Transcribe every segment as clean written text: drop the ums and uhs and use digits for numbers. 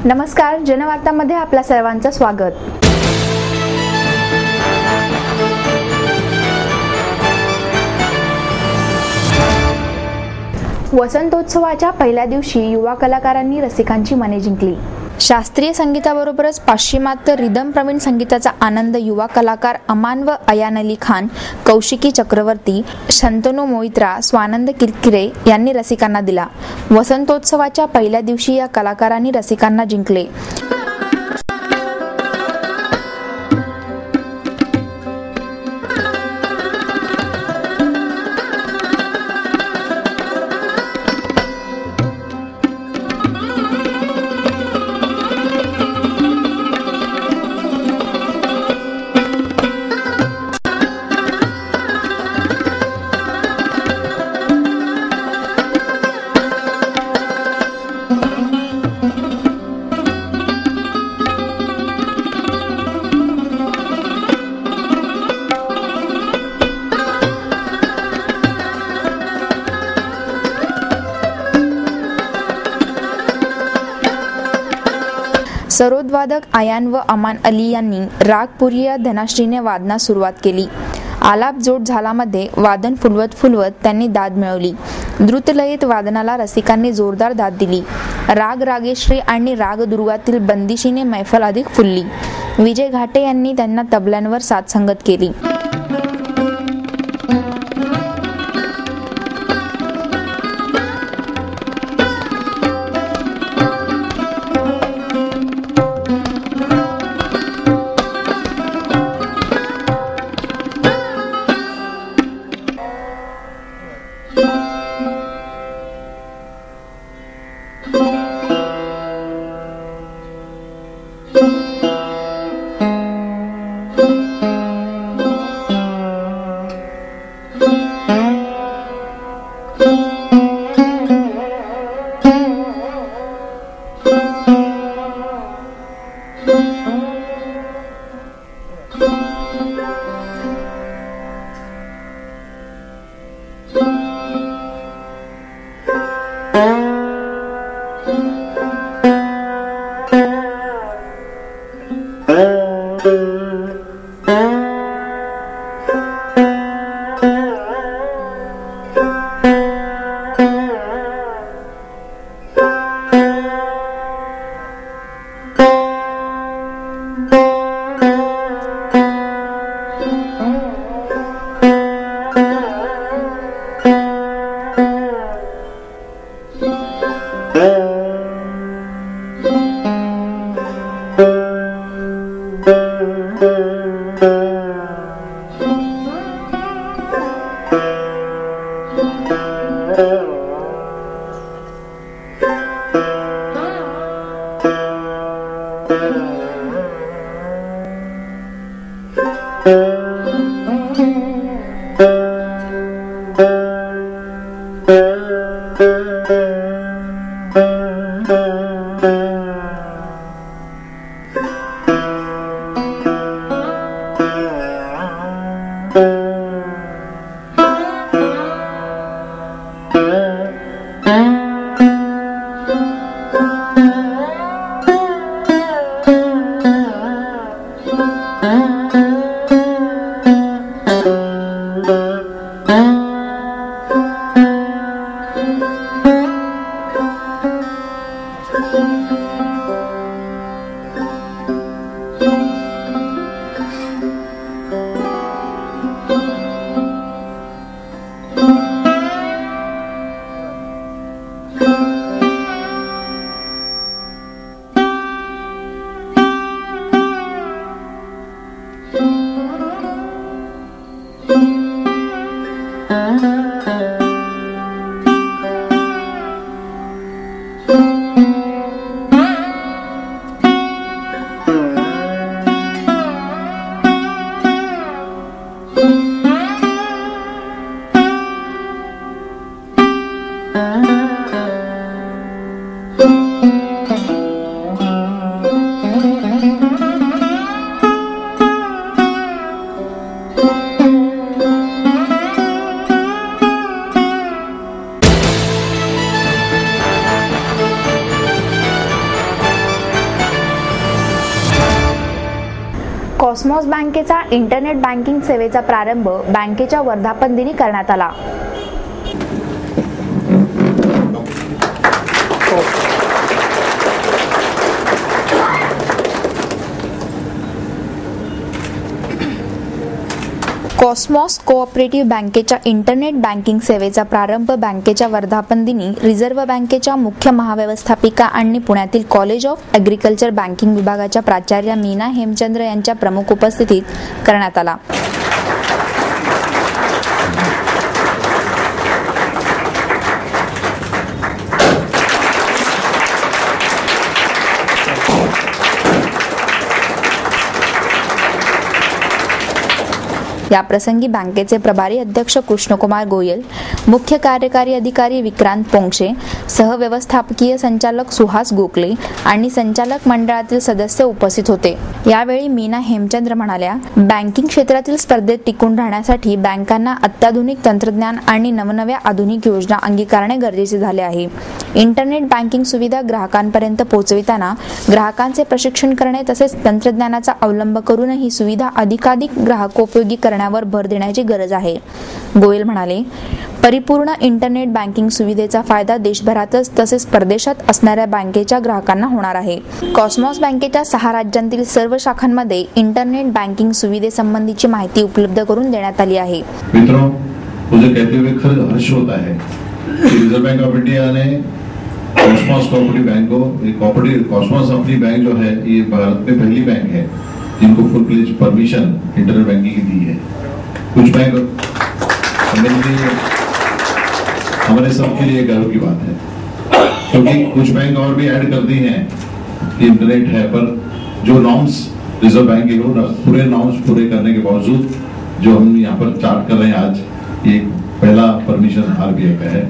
नमस्कार, जनवार्तामध्ये आपल्या सर्वांचं स्वागत। वसंतोत्सवाच्या पहिल्या दिवशी युवा कलाकारांनी रसिकांची मने जिंकली। शास्त्रीय संगीताबरोबरच पाश्चिमात्य रिदम प्रवीण संगीताचा आनंद युवा कलाकार अमान व अयान अली खान, कौशिकी चक्रवर्ती, शंतनू मोहित्रा, स्वानंद किरकिरे यांनी रसिकांना दिला। वसंतोत्सवाच्या पहिल्या दिवशी या कलाकारांनी रसिकांना जिंकले। सरोदवादक अयान व अमान अली यांनी राग पुरिया धनाश्रीने वादनास सुरुवात केली। आलाप जोड झालामध्ये वादन फुलवत त्यांनी दाद मिळवली। द्रुतलयीत वादनाला रसिकांनी जोरदार दाद दिली। राग रागेश्री आणि राग दुर्गातील बंदिशीने मैफल अधिक फुलली। विजय घाटे यांनी त्यांना तबल्यांवर साथ संगत केली। कॉस्मॉस बँकेचा इंटरनेट बँकिंग सेवेचा प्रारंभ बँकेच्या वर्धापन दिनी करण्यात आला. कॉस्मॉस कोऑपरेटिव्ह बँकेच्या इंटरनेट बँकिंग सेवेचा प्रारंभ बँकेच्या वर्धापन दिनी रिझर्व्ह बँकेच्या मुख्य महाव्यवस्थापिका आणि पुण्यातील कॉलेज ऑफ ॲग्रिकल्चर बँकिंग विभागाच्या प्राचार्या मीना हेमचंद्र यांच्या प्रमुख उपस्थितीत करण्यात आला. याप्रसंगी बँकेचे प्रभारी अध्यक्ष कृष्णकुमार गोयल, मुख्य कार्यकारी अधिकारी विक्रांत पोंक्षे, सहव्यवस्थापकीय संचालक सुहास गोखले आणि संचालक मंडळातील सदस्य उपस्थित होते. यावेळी मीना हेमचंद्र म्हणाल्या, बँकिंग क्षेत्रातील स्पर्धेत टिकून राहण्यासाठी बँकांना अत्याधुनिक तंत्रज्ञान आणि नवनव्या आधुनिक योजना अंगीकारणे गरजेचे झाले आहे. इंटरनेट बँकिंग सुविधा ग्राहकांपर्यंत पोहोचविताना ग्राहकांचे प्रशिक्षण करणे तसेच तंत्रज्ञानाचा अवलंब करून ही सुविधा अधिकाधिक ग्राहकोपयोगी करण्यावर भर देण्याची गरज आहे. गोयल म्हणाले, परिपूर्ण इंटरनेट बँकिंग सुविधेचा फायदा देशभरातच तसेच परदेशात असणाऱ्या बँकेच्या ग्राहकांना होणार आहे. कॉस्मॉस बँकेच्या 6 राज्यांतील सर्व शाखांमध्ये इंटरनेट बँकिंग सुविधेसंबंधीची माहिती उपलब्ध करून देण्यात आली आहे. मित्रों, मुझे कहते हुए हर्ष होता है कि रिजर्व बैंक ऑफ इंडिया ने कॉस्मॉस कोऑपरेटिव बैंक को कॉस्मॉस अपनी बैंक जो है ये भारत में पहली बैंक है जिनको फुल फ्लेज परमिशन इंटरनेट बैंकिंग की दी है. कुछ बैंक हमारे सबके लिए गर्व की बात है क्योंकि कुछ बैंक और भी ऐड करती हैं कि इंटरनेट है, पर जो नॉर्म्स रिजर्व बैंक के पूरे नॉर्म्स पूरे करने के बावजूद जो हम यहाँ पर चार्ट कर रहे हैं आज, ये पहला परमिशन आरबीआई का है.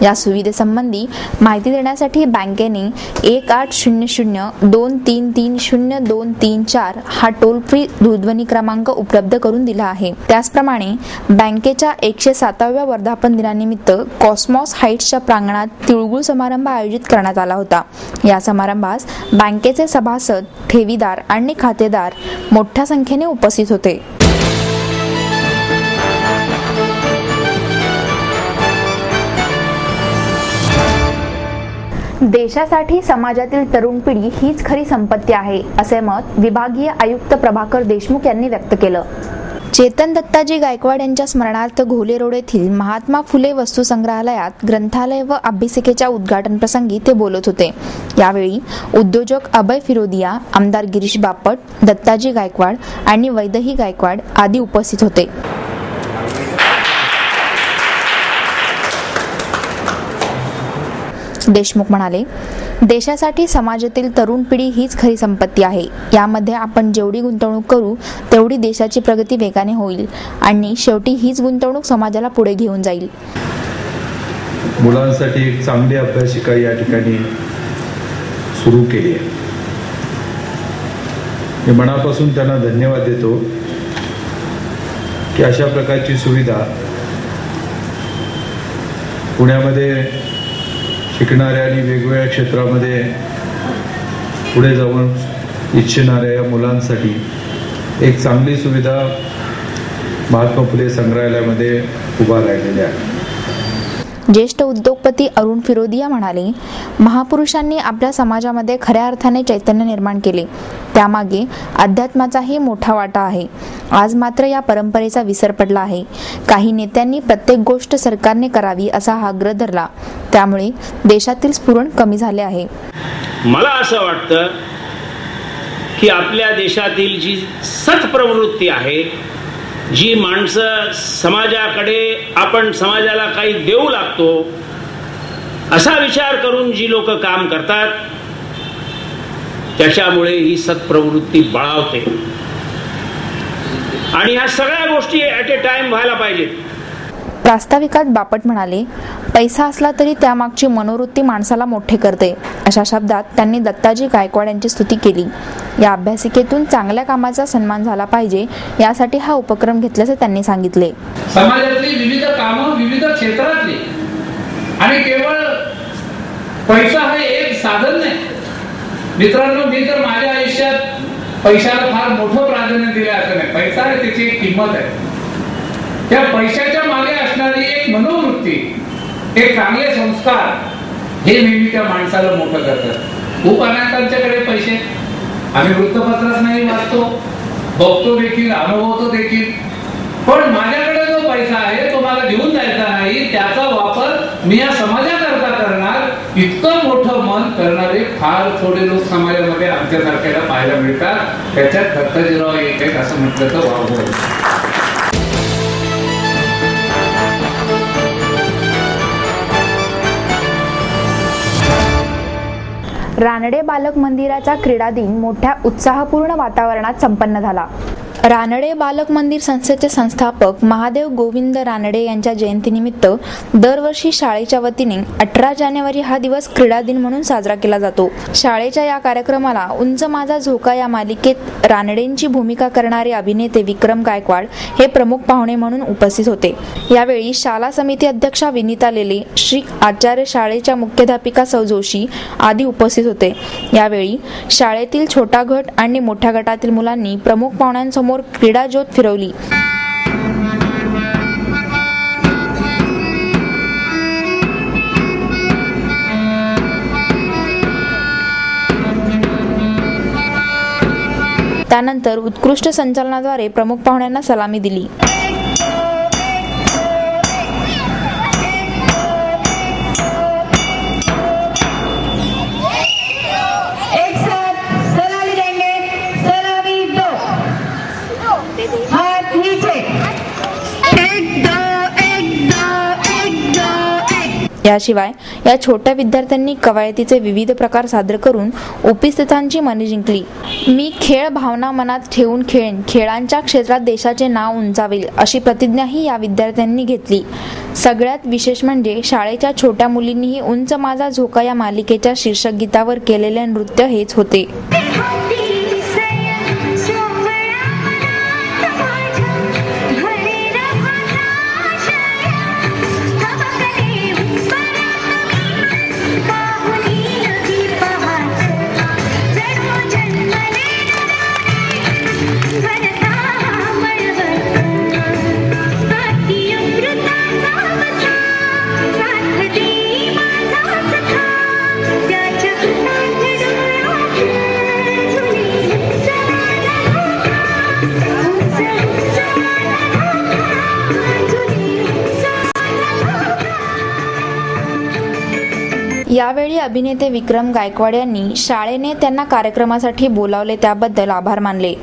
या सुविधेसंबंधी माहिती देण्यासाठी बँकेने 1800-233-0234 हा टोल फ्री दूरध्वनी क्रमांक उपलब्ध करून दिला आहे. त्याचप्रमाणे बँकेच्या 107व्या वर्धापन दिनानिमित्त कॉस्मॉस हाईट्सच्या प्रांगणात तिळगुळ समारंभ आयोजित करण्यात आला होता. या समारंभास बँकेचे सभासद, ठेवीदार आणि खातेदार मोठ्या संख्येने उपस्थित होते. देशासाठी समाजातील तरुण पिढी हीच खरी संपत्ती आहे, असे मत विभागीय आयुक्त प्रभाकर देशमुख यांनी व्यक्त केलं. चेतन दत्ताजी गायकवाड यांच्या स्मरणार्थ घोले रोड येथील महात्मा फुले वस्तू संग्रहालयात ग्रंथालय व अभ्यासिकेच्या उद्घाटन प्रसंगी ते बोलत होते. यावेळी उद्योजक अभय फिरोदिया, आमदार गिरीश बापट, दत्ताजी गायकवाड आणि वैदेही गायकवाड आदी उपस्थित होते. देशमुख म्हणाले, देशासाठी समाजातील तरुण पिढी हीच खरी संपत्ती आहे. यामध्ये आपण जेवढी गुंतवणूक करू तेवढी देशाची प्रगती वेगाने होईल आणि शेवटी हीच गुंतवणूक समाजाला पुढे घेऊन जाईल. मुलांसाठी एक चांगली अभ्यासिका या ठिकाणी सुरू केली आहे. मी मनापासून त्यांना धन्यवाद देतो की अशा प्रकारची सुविधा पुण्यामध्ये शिकणाऱ्या आणि वेगवेगळ्या क्षेत्रामध्ये पुढे जाऊन इच्छिणाऱ्या या मुलांसाठी एक चांगली सुविधा महात्मा फुले संग्रहालयामध्ये उभा राहिलेली आहे. ज्येष्ठ उद्योगपती अरुण फिरोदिया म्हणाले, महापुरुषांनी आपल्या समाजामध्ये खऱ्या अर्थाने चैतन्य निर्माण केले. त्यामागे अध्यात्माचाही मोठा वाटा आहे. आज मात्र या परंपरेचा विसर पडला आहे. काही नेत्यांनी प्रत्येक गोष्ट सरकारने करावी असा आग्रह धरला. त्यामुळे देशातील स्फुरण कमी झाले आहे. मला असं वाटतं की आपल्या देशातील जी सत्प्रवृत्ती आहे, जी माणसं समाजाकडे आपण समाजाला काही देऊ लागतो असा विचार करून जी लोक काम करतात, त्याच्यामुळे ही सत्प्रवृत्ती बळावते आणि ह्या सगळ्या गोष्टी ॲट ए टाइम व्हायला पाहिजेत. प्रास्ताविकात बापट म्हणाले, पैसा असला तरी त्यामागची मनोवृत्ती माणसाला मोठे करते. अशा शब्दात त्यांनी दत्ताजी गायकवाड यांची स्तुती केली. या अभ्यासिकेतून चांगल्या कामाचा सन्मान झाला पाहिजे यासाठी हा उपक्रम घेतल्याचे त्यांनी सांगितले. समाजातली विविध कामं विविध क्षेत्रातली आणि केवळ पैसा हे एक साधन नाही. मित्रांनो, मी तर माझ्या आयुष्यात पैशाला फार मोठं प्राधान्य दिलं असं नाही. पैसा आहे, त्याची एक किंमत आहे. त्या पैशाच्या मागे असणारी एक मनोवृत्ती, एक चांगले संस्कार हे नेहमी त्या माणसाला मोठं करतात. खूप अनाथांच्याकडे पैसे, आम्ही वृत्तपत्रात नाही वाचतो, बघतो देखील, अनुभवतो देखील, पण माझ्याकडे जो पैसा आहे तो मला घेऊन जायचा नाही, त्याचा वापर मी या समाजाकरता करणार, इतकं मोठं मन करणारे फार थोडे लोक समाजामध्ये आमच्यासारख्याला पाहायला मिळतात. त्याच्यात दत्ताजीराव एक आहेत असं म्हटलं तर वावगं. रानडे बालक मंदिराचा क्रीडा दिन मोठ्या उत्साहपूर्ण वातावरणात संपन्न झाला. रानडे बालक मंदिर संस्थेचे संस्थापक महादेव गोविंद रानडे यांच्या जयंतीनिमित्त दरवर्षी शाळेच्या वतीने 18 जानेवारी हा दिवस क्रीडा दिन म्हणून साजरा केला जातो. शाळेच्या या कार्यक्रमाला उंच माझा झोका या मालिकेत रानडेंची भूमिका करणारे अभिनेते विक्रम गायकवाड हे प्रमुख पाहुणे म्हणून उपस्थित होते. यावेळी शाळा समिती अध्यक्षा विनीता लेले, श्री आचार्य शाळेच्या मुख्याध्यापिका सौ जोशी आदी उपस्थित होते. यावेळी शाळेतील छोटा गट आणि मोठ्या गटातील मुलांनी प्रमुख पाहुण्यांसमोर क्रीडा ज्योत फिरवली. त्यानंतर उत्कृष्ट संचालनाद्वारे प्रमुख पाहुण्यांना सलामी दिली. याशिवाय या छोट्या विद्यार्थ्यांनी कवायतीचे विविध प्रकार सादर करून उपस्थितांची मने जिंकली. मी खेळ भावना मनात ठेवून खेळेन, खेळांच्या क्षेत्रात देशाचे नाव उंचावेल अशी प्रतिज्ञाही या विद्यार्थ्यांनी घेतली. सगळ्यात विशेष म्हणजे शाळेच्या छोट्या मुलींनीही उंच माझा झोका या मालिकेच्या शीर्षक गीतावर केलेले नृत्य हेच होते. यावेळी अभिनेते विक्रम गायकवाड यांनी शाळेने त्यांना कार्यक्रमासाठी बोलावले त्याबद्दल आभार मानले.